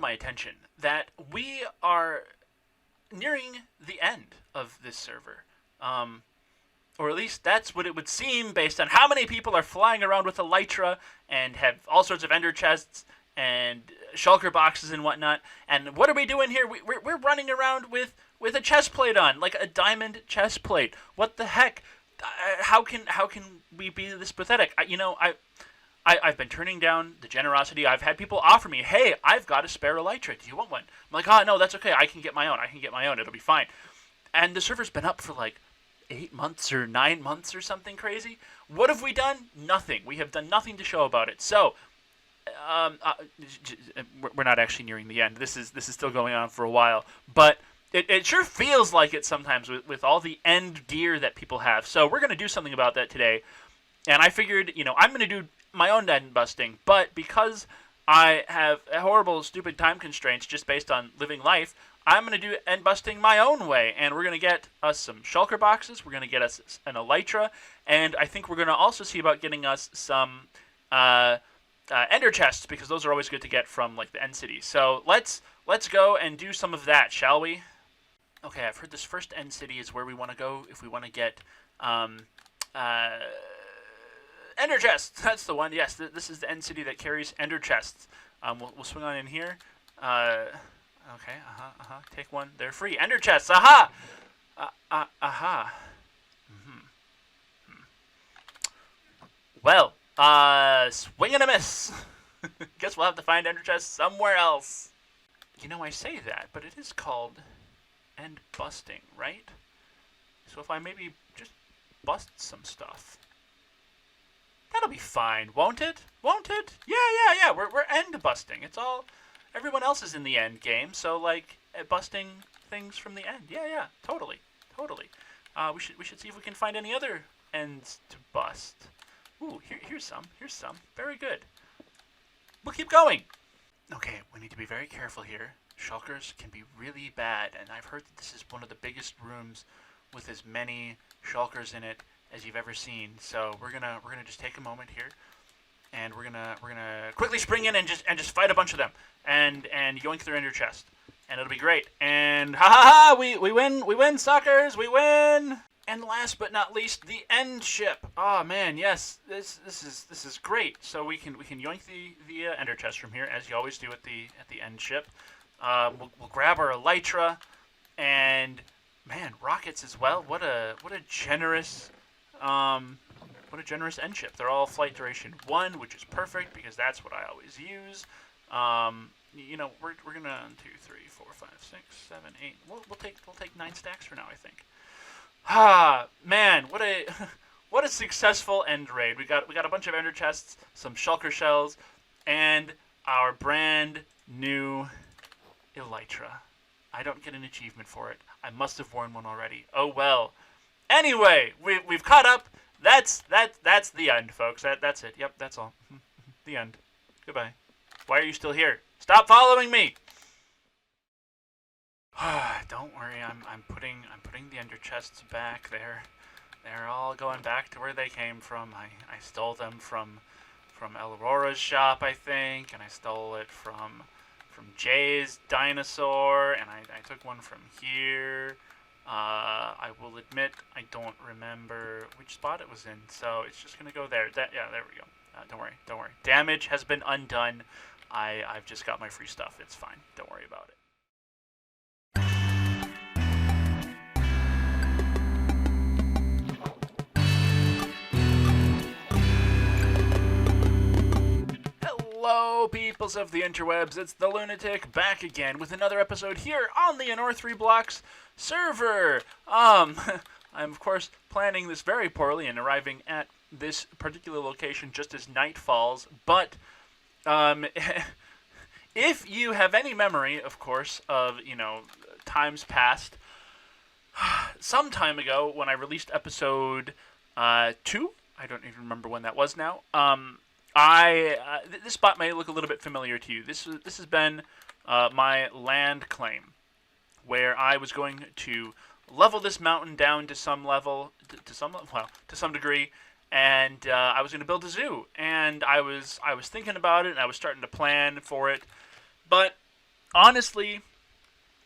my attention that we are nearing the end of this server. Or at least that's what it would seem based on how many people are flying around with Elytra and have all sorts of ender chests and shulker boxes and whatnot. And what are we doing here? We're running around with a chest plate on, like a diamond chest plate. What the heck? How can we be this pathetic? I've been turning down the generosity. I've had people offer me, hey, I've got a spare Elytra. Do you want one? I'm like, oh, no, that's okay. I can get my own. It'll be fine. And the server's been up for like 8 months or 9 months or something crazy. What have we done? Nothing. We have done nothing to show about it. So, we're not actually nearing the end. This is still going on for a while. But it sure feels like it sometimes with all the end gear that people have. So we're going to do something about that today. And I figured, I'm going to do my own end busting. But because I have horrible, stupid time constraints just based on living life, I'm going to do end busting my own way, and we're going to get us some shulker boxes, we're going to get us an Elytra, and I think we're going to also see about getting us some ender chests, because those are always good to get from like the end city. So let's go and do some of that, shall we? Okay, I've heard this first end city is where we want to go if we want to get ender chests. That's the one. Yes, this is the end city that carries ender chests. We'll swing on in here. Okay, take one. They're free. Ender chests. Aha! Well, swing and a miss. Guess we'll have to find ender chests somewhere else. I say that, but it is called end busting, right? So if I maybe just bust some stuff, that'll be fine, won't it? Won't it? Yeah. We're end busting. It's all... Everyone else is in the end game, so like busting things from the end. Yeah, totally. We should see if we can find any other ends to bust. Ooh, here's some. Very good. We'll keep going. Okay, we need to be very careful here. Shulkers can be really bad, and I've heard that this is one of the biggest rooms with as many shulkers in it as you've ever seen. So we're gonna just take a moment here. And we're gonna quickly spring in and just fight a bunch of them and yoink their ender chest, and it'll be great. And we win, suckers, we win. And last but not least, the end ship. Oh man, yes, this is great. So we can yoink the ender chest from here, as you always do at the end ship. We'll grab our Elytra, and man, rockets as well. What a generous. What a generous end ship. They're all flight duration 1, which is perfect because that's what I always use. We're gonna 2, 3, 4, 5, 6, 7, 8. We'll take 9 stacks for now, I think. Man, what a successful end raid. We got a bunch of ender chests, some shulker shells, and our brand new Elytra. I don't get an achievement for it. I must have worn one already. Oh well. Anyway, we've caught up. That's the end, folks. That's it. Yep, that's all. The end. Goodbye. Why are you still here? Stop following me. Don't worry. I'm putting the ender chests back there. They're all going back to where they came from. I stole them from Aurora's shop, I think, and I stole it from Jay's dinosaur, and I took one from here. I will admit I don't remember which spot it was in, so it's just gonna go there. There we go. Don't worry. Damage has been undone. I've just got my free stuff. It's fine. Don't worry about it. Hello, peoples of the interwebs. It's the Lunatic back again with another episode here on the Unor3blocks server. I'm of course planning this very poorly and arriving at this particular location just as night falls, but if you have any memory, of course, of times past, some time ago when I released episode 2, I don't even remember when that was now. This spot may look a little bit familiar to you. This has been my land claim, where I was going to level this mountain down to some level, to some degree, and I was going to build a zoo. And I was thinking about it, and I was starting to plan for it, but honestly,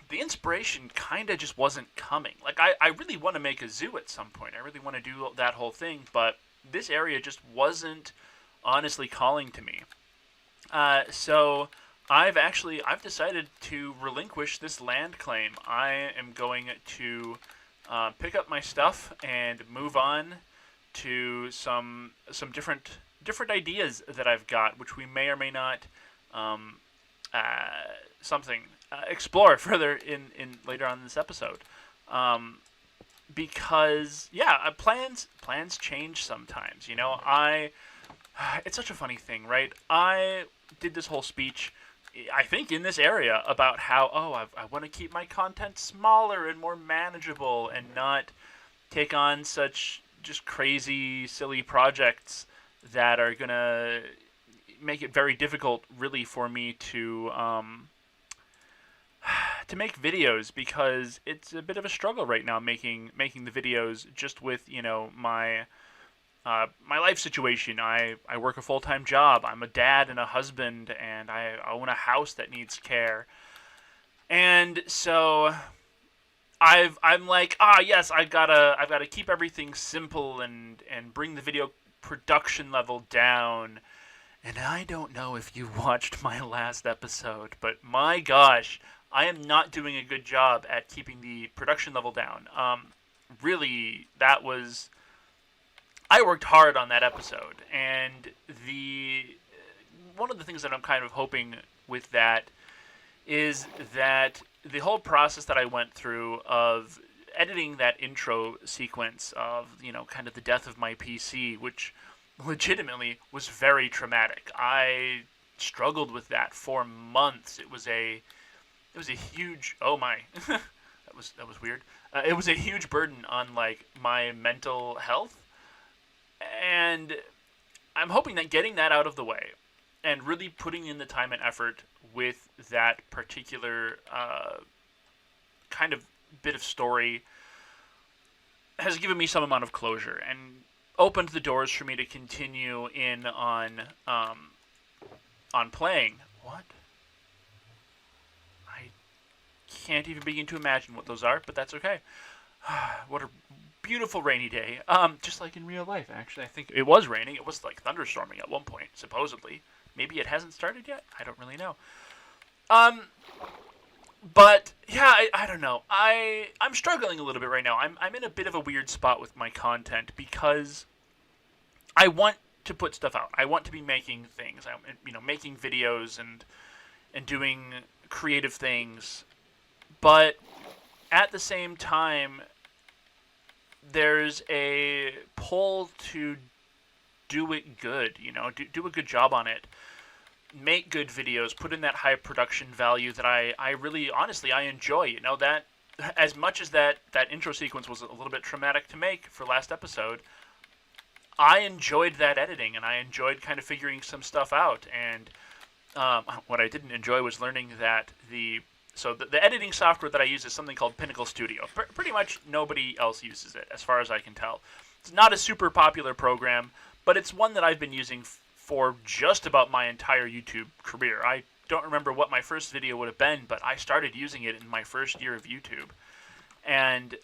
the inspiration kind of just wasn't coming. Like, I really want to make a zoo at some point. I really want to do that whole thing, but this area just wasn't honestly calling to me. So I've decided to relinquish this land claim. I am going to pick up my stuff and move on to some different ideas that I've got, which we may or may not um, explore further in later on in this episode. Um, because yeah, plans change sometimes. You know, it's such a funny thing, right? I did this whole speech, I think, in this area about how I want to keep my content smaller and more manageable and not take on such just crazy, silly projects that are gonna make it very difficult, really, for me to make videos, because it's a bit of a struggle right now making the videos, just with my my life situation. I work a full-time job. I'm a dad and a husband, and I own a house that needs care. And so I'm like, yes, I've gotta keep everything simple and bring the video production level down. And I don't know if you watched my last episode, but my gosh, I am not doing a good job at keeping the production level down. Really, that was, I worked hard on that episode, and the one of the things that I'm kind of hoping with that is that the whole process that I went through of editing that intro sequence of, kind of the death of my PC, which legitimately was very traumatic. I struggled with that for months. It was a huge, oh my, that was weird. It was a huge burden on, like, my mental health, and I'm hoping that getting that out of the way and really putting in the time and effort with that particular kind of bit of story has given me some amount of closure and opened the doors for me to continue in on playing. What? I can't even begin to imagine what those are, but that's okay. What a beautiful rainy day. Just like in real life, actually. I think it was raining. It was like thunderstorming at one point, supposedly. Maybe it hasn't started yet. I don't really know. But yeah, I don't know. I'm struggling a little bit right now. I'm in a bit of a weird spot with my content, because I want to put stuff out. I want to be making things. Making videos and doing creative things. But at the same time, there's a pull to do it good. Do a good job on it. Make good videos, put in that high production value that I really, honestly, I enjoy. That, as much as that intro sequence was a little bit traumatic to make for last episode, I enjoyed that editing, and I enjoyed kind of figuring some stuff out. And what I didn't enjoy was learning that the editing software that I use is something called Pinnacle Studio. Pretty much nobody else uses it, as far as I can tell. It's not a super popular program, but it's one that I've been using for just about my entire YouTube career. I don't remember what my first video would have been, but I started using it in my first year of YouTube. And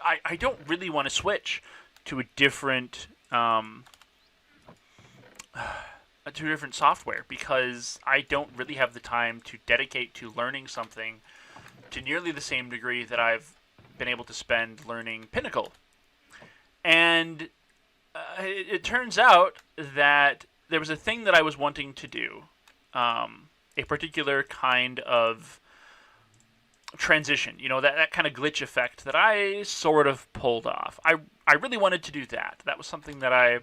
I don't really want to switch to a different software, because I don't really have the time to dedicate to learning something to nearly the same degree that I've been able to spend learning Pinnacle. And it turns out that there was a thing that I was wanting to do, a particular kind of transition, that kind of glitch effect that I sort of pulled off. I really wanted to do that. That was something that I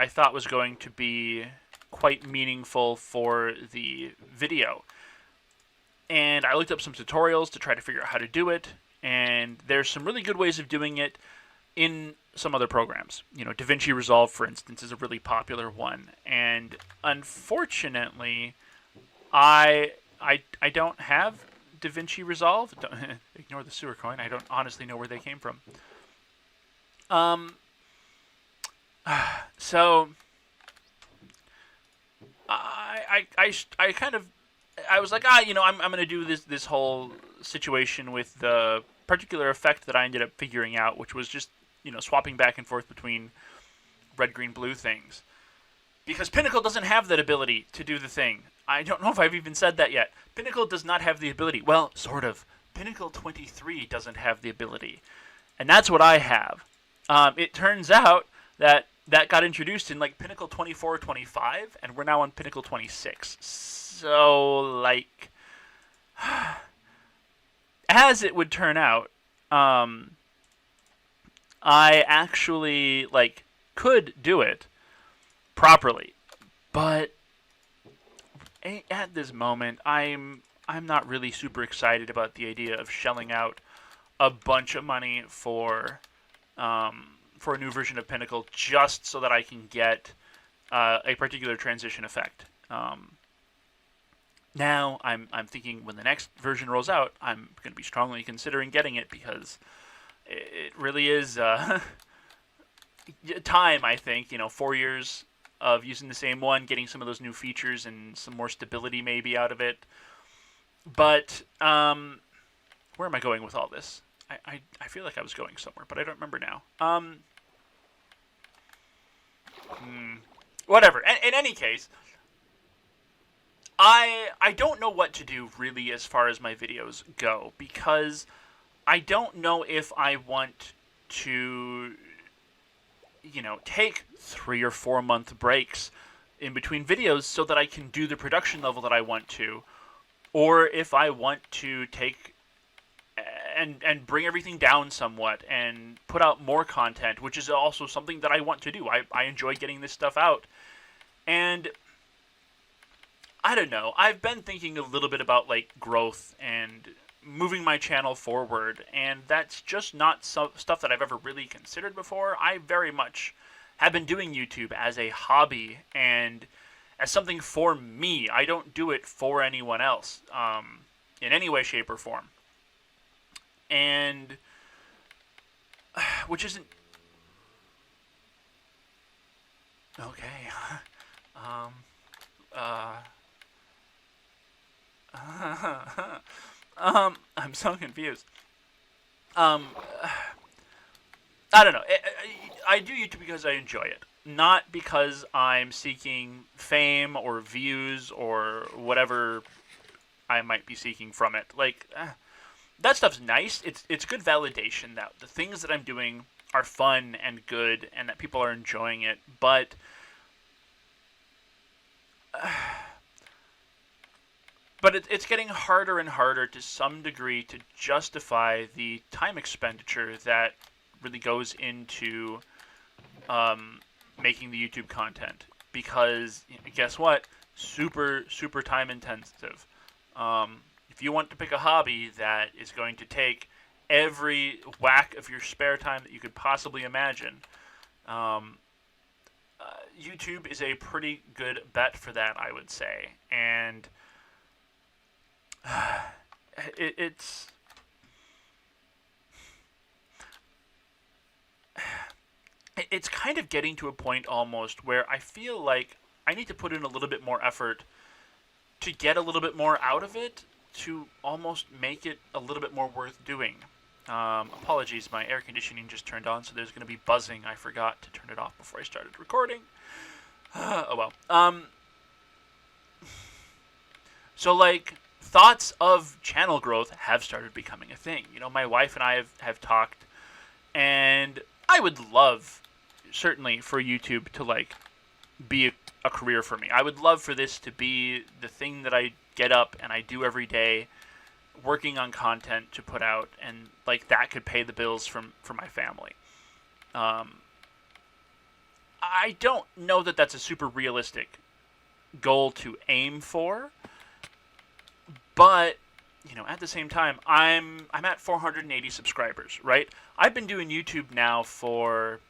thought was going to be quite meaningful for the video. And I looked up some tutorials to try to figure out how to do it, and there's some really good ways of doing it in some other programs. DaVinci Resolve, for instance, is a really popular one. And unfortunately, I don't have DaVinci Resolve. Ignore the sewer coin. I don't honestly know where they came from. So I kind of, I was like, I'm going to do this whole situation with the particular effect that I ended up figuring out, which was just, swapping back and forth between red, green, blue things. Because Pinnacle doesn't have that ability to do the thing. I don't know if I've even said that yet. Pinnacle does not have the ability. Well, sort of. Pinnacle 23 doesn't have the ability. And that's what I have. It turns out that got introduced in like Pinnacle 24 or 25, and we're now on Pinnacle 26. So, like, as it would turn out, I actually, like, could do it properly. But at this moment, I'm not really super excited about the idea of shelling out a bunch of money for a new version of Pinnacle just so that I can get a particular transition effect. Now I'm thinking when the next version rolls out, I'm going to be strongly considering getting it because it really is time. I think 4 years of using the same one, getting some of those new features and some more stability maybe out of it. But where am I going with all this? I feel like I was going somewhere, but I don't remember now. Whatever. In any case, I don't know what to do really as far as my videos go, because I don't know if I want to, take 3 or 4 month breaks in between videos so that I can do the production level that I want to, or if I want to take and bring everything down somewhat and put out more content, which is also something that I want to do. I enjoy getting this stuff out. And I don't know. I've been thinking a little bit about like growth and moving my channel forward, and that's just not stuff that I've ever really considered before. I very much have been doing YouTube as a hobby and as something for me. I don't do it for anyone else in any way, shape, or form. And which isn't okay. I'm so confused. I don't know. I do YouTube because I enjoy it, not because I'm seeking fame or views or whatever I might be seeking from it. Like, that stuff's nice. It's good validation that the things that I'm doing are fun and good and that people are enjoying it. But it's getting harder and harder to some degree to justify the time expenditure that really goes into making the YouTube content. Because guess what? Super, super time intensive. If you want to pick a hobby that is going to take every whack of your spare time that you could possibly imagine, YouTube is a pretty good bet for that, I would say. And it's kind of getting to a point almost where I feel like I need to put in a little bit more effort to get a little bit more out of it, to almost make it a little bit more worth doing. Apologies, my air conditioning just turned on, so there's going to be buzzing. I forgot to turn it off before I started recording. Oh well. So, like, thoughts of channel growth have started becoming a thing. My wife and I have talked, and I would love, certainly, for YouTube to, like, be a career for me. I would love for this to be the thing that I get up and I do every day, working on content to put out, and like that could pay the bills for my family. I don't know that that's a super realistic goal to aim for, but at the same time, I'm at 480 subscribers, right? I've been doing YouTube now for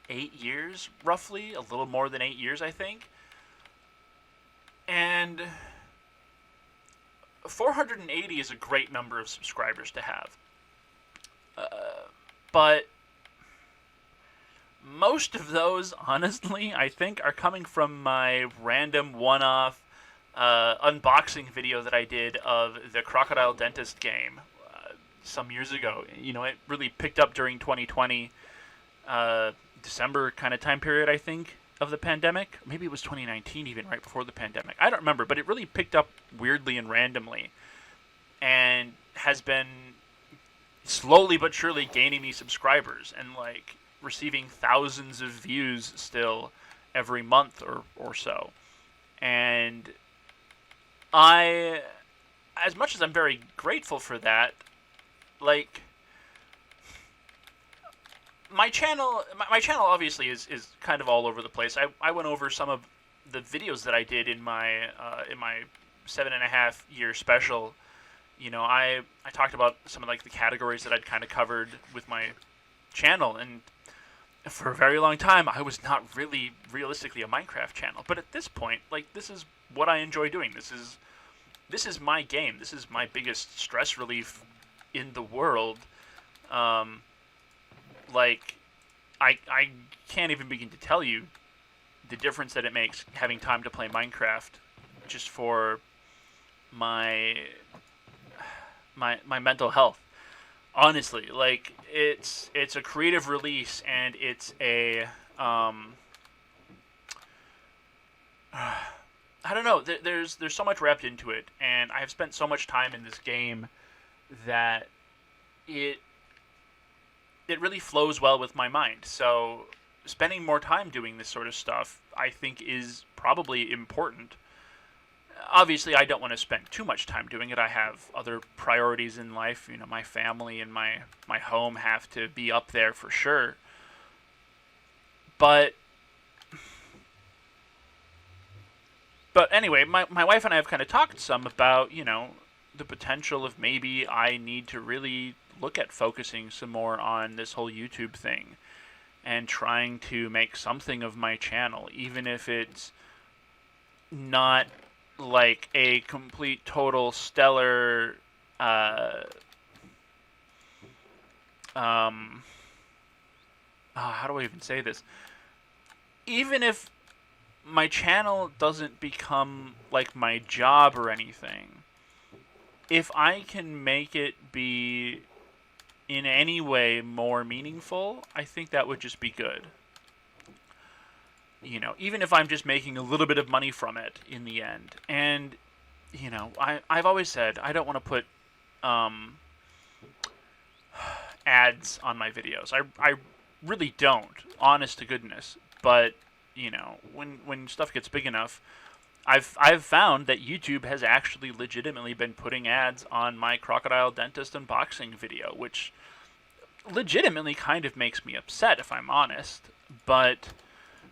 8 years, roughly, a little more than 8 years, I think. And 480 is a great number of subscribers to have. But most of those, honestly, I think are coming from my random one-off unboxing video that I did of the Crocodile Dentist game some years ago. You know, it really picked up during 2020, December kind of time period, I think, of the pandemic. Maybe it was 2019 even, right before the pandemic. I don't remember, but it really picked up weirdly and randomly and has been slowly but surely gaining me subscribers and, like, receiving thousands of views still every month or so. And I, as much as I'm very grateful for that, like, my channel obviously is kind of all over the place. I went over some of the videos that I did in my 7.5 year special. You know, I talked about some of, like, the categories that I'd kind of covered with my channel, and for a very long time I was not really realistically a Minecraft channel. But at this point, like, this is what I enjoy doing. This is my game. This is my biggest stress relief in the world. Like, I can't even begin to tell you the difference that it makes having time to play Minecraft just for my mental health. Honestly, like, it's a creative release, and it's a I don't know. There's so much wrapped into it, and I have spent so much time in this game that it really flows well with my mind. So spending more time doing this sort of stuff, I think, is probably important. Obviously, I don't want to spend too much time doing it. I have other priorities in life. You know, my family and my home have to be up there for sure. But anyway, my wife and I have kind of talked some about, you know, the potential of maybe I need to really look at focusing some more on this whole YouTube thing and trying to make something of my channel, even if it's not like a complete, total, stellar, how do I even say this? Even if my channel doesn't become like my job or anything, if I can make it be in any way more meaningful, I think that would just be good. You know, even if I'm just making a little bit of money from it in the end. And, you know, I've always said I don't want to put ads on my videos. I really don't, honest to goodness. But, you know, when stuff gets big enough, I've found that YouTube has actually legitimately been putting ads on my Crocodile Dentist unboxing video, which legitimately kind of makes me upset, if I'm honest. But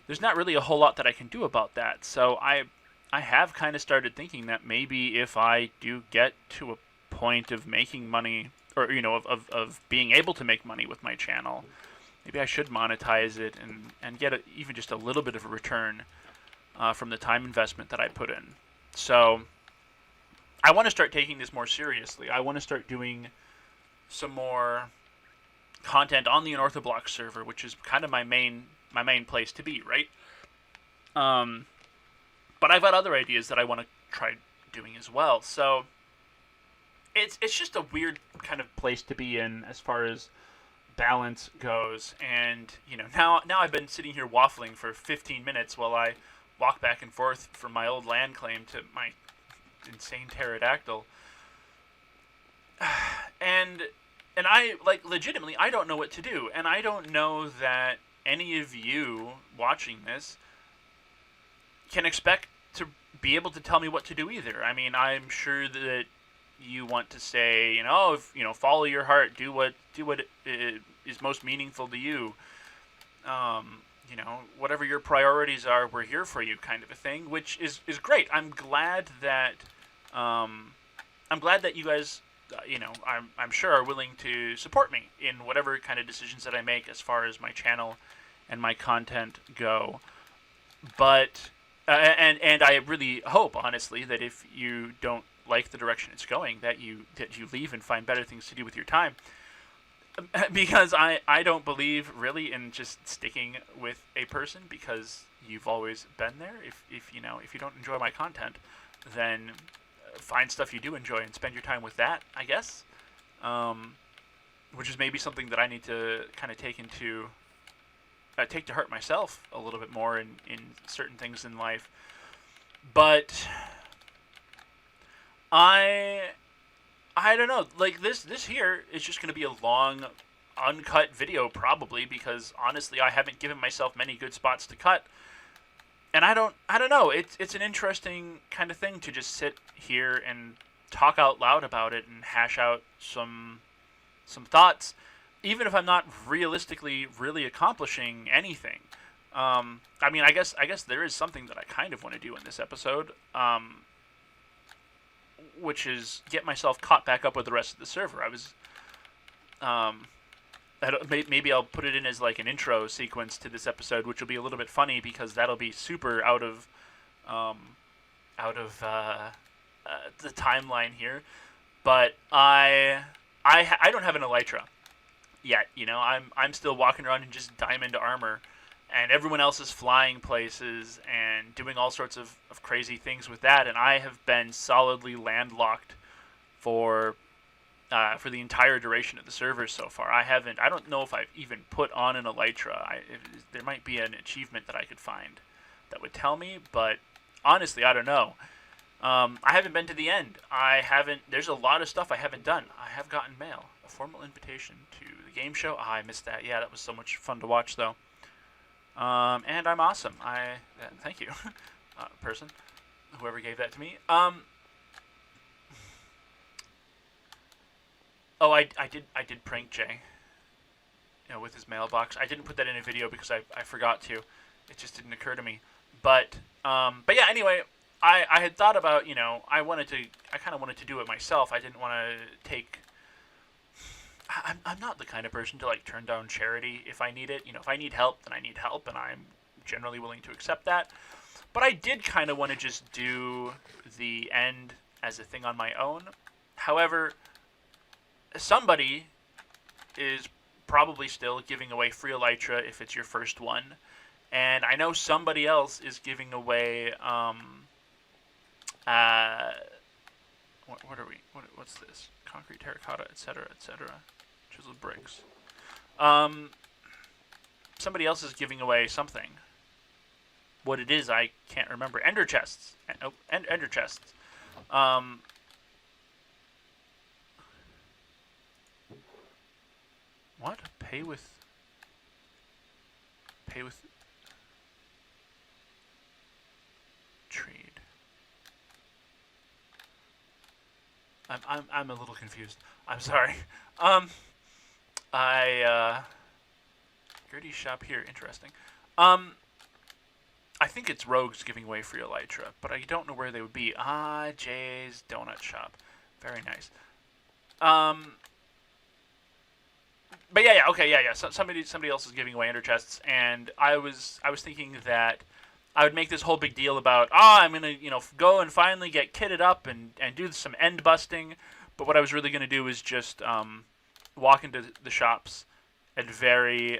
there's not really a whole lot that I can do about that. So I have kind of started thinking that maybe if I do get to a point of making money, or, you know, of being able to make money with my channel, maybe I should monetize it and get even just a little bit of a return from the time investment that I put in. So I want to start taking this more seriously. I want to start doing some more content on the Unorthoblocks server, which is kind of my main place to be, right? But I've got other ideas that I want to try doing as well. So it's just a weird kind of place to be in as far as balance goes. And, you know, now I've been sitting here waffling for 15 minutes while I walk back and forth from my old land claim to my insane pterodactyl. And I, like, legitimately, I don't know what to do. And I don't know that any of you watching this can expect to be able to tell me what to do either. I mean, I'm sure that you want to say, you know, if, you know, follow your heart, do what is most meaningful to you. You know, whatever your priorities are, we're here for you, kind of a thing, which is great. I'm glad that you guys, you know, I'm sure are willing to support me in whatever kind of decisions that I make as far as my channel and my content go. But and I really hope, honestly, that if you don't like the direction it's going, that you leave and find better things to do with your time. because I don't believe really in just sticking with a person because you've always been there. If you know, if you don't enjoy my content, then find stuff you do enjoy and spend your time with that, I guess. Which is maybe something that I need to kind of take to heart myself a little bit more in certain things in life. But I don't know. Like this here is just going to be a long, uncut video probably because honestly I haven't given myself many good spots to cut, and I don't know. It's an interesting kind of thing to just sit here and talk out loud about it and hash out some thoughts, even if I'm not realistically really accomplishing anything. I mean, I guess there is something that I kind of want to do in this episode. Which is get myself caught back up with the rest of the server. I was, maybe I'll put it in as like an intro sequence to this episode, which will be a little bit funny because that'll be super out of the timeline here. But I don't have an elytra yet. You know, I'm still walking around in just diamond armor. And everyone else is flying places and doing all sorts of crazy things with that, and I have been solidly landlocked for the entire duration of the server so far. I don't know if I've even put on an elytra. There might be an achievement that I could find that would tell me, but honestly, I don't know. I haven't been to the end. There's a lot of stuff I haven't done. I have gotten mail, a formal invitation to the game show. I missed that. Yeah, that was so much fun to watch, though. And I'm awesome. Thank you, person, whoever gave that to me. Oh, I did prank Jay, you know, with his mailbox. I didn't put that in a video because I forgot to. It just didn't occur to me. But yeah. Anyway, I had thought about, you know, I kind of wanted to do it myself. I didn't want to take. I'm not the kind of person to like turn down charity if I need it. You know, if I need help, then I need help, and I'm generally willing to accept that. But I did kind of want to just do the end as a thing on my own. However, somebody is probably still giving away free elytra if it's your first one, and I know somebody else is giving away what are we? What's this? Concrete, terracotta, etc., etc. Chiseled bricks. Somebody else is giving away something. What it is, I can't remember. Ender chests. Ender chests. What? Pay with trade. I'm a little confused. I'm sorry. Gertie's shop here. Interesting. I think it's Rogues giving away free elytra, but I don't know where they would be. Jay's Donut Shop. Very nice. But yeah, okay, yeah. So somebody else is giving away ender chests, and I was thinking that I would make this whole big deal about, I'm gonna, go and finally get kitted up and do some end busting. But what I was really gonna do is just walk into the shops and very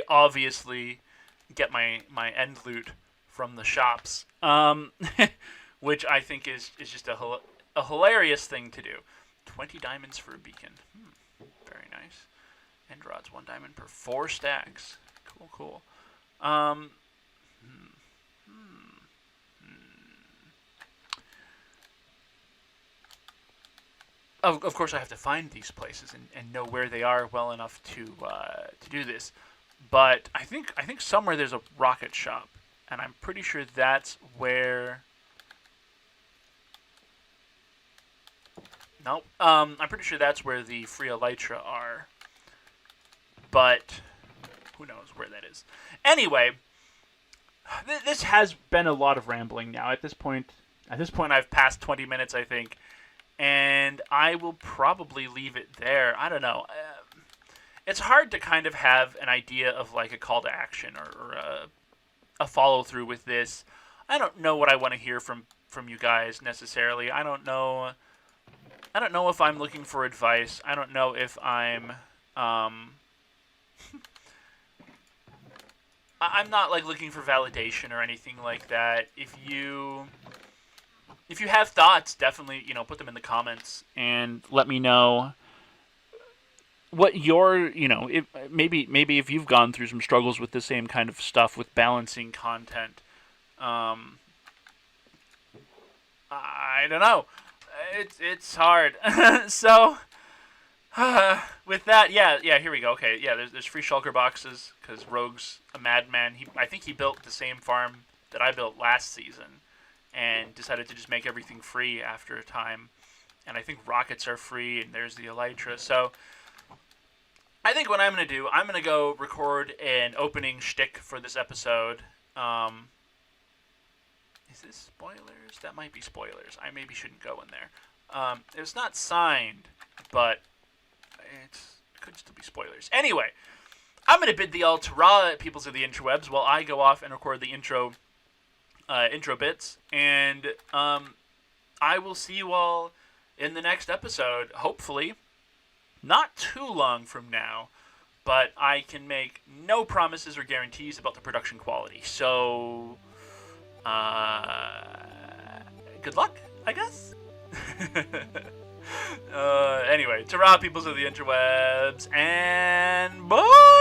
obviously get my end loot from the shops, which I think is just a hilarious thing to do. 20 diamonds for a beacon. Very nice. End rods, 1 diamond per 4 stacks. Cool. Of course, I have to find these places and know where they are well enough to do this. But I think somewhere there's a rocket shop, and I'm pretty sure that's where. No, I'm pretty sure that's where the free elytra are. But who knows where that is? Anyway, this has been a lot of rambling now. At this point, I've passed 20 minutes, I think, and I will probably leave it there. I don't know. It's hard to kind of have an idea of like a call to action or a follow through with this. I don't know what I want to hear from you guys necessarily. I don't know I don't know if I'm looking for advice. I don't know if I'm I'm not like looking for validation or anything like that. If you have thoughts, definitely, put them in the comments and let me know what your, if maybe if you've gone through some struggles with the same kind of stuff with balancing content. I don't know. It's hard. So with that, yeah, here we go. Okay, yeah, there's free shulker boxes because Rogue's a madman. I think he built the same farm that I built last season, and decided to just make everything free after a time. And I think rockets are free, and there's the elytra. So I think what I'm gonna do, I'm gonna go record an opening shtick for this episode. Is this spoilers? That might be spoilers. I maybe shouldn't go in there. It's not signed, but it could still be spoilers. Anyway, I'm going to bid the all ta-ra, peoples of the interwebs, while I go off and record the intro bits. And I will see you all in the next episode, hopefully. Not too long from now, but I can make no promises or guarantees about the production quality. So, good luck, I guess? Anyway, ta-ra, peoples of the interwebs, and bye!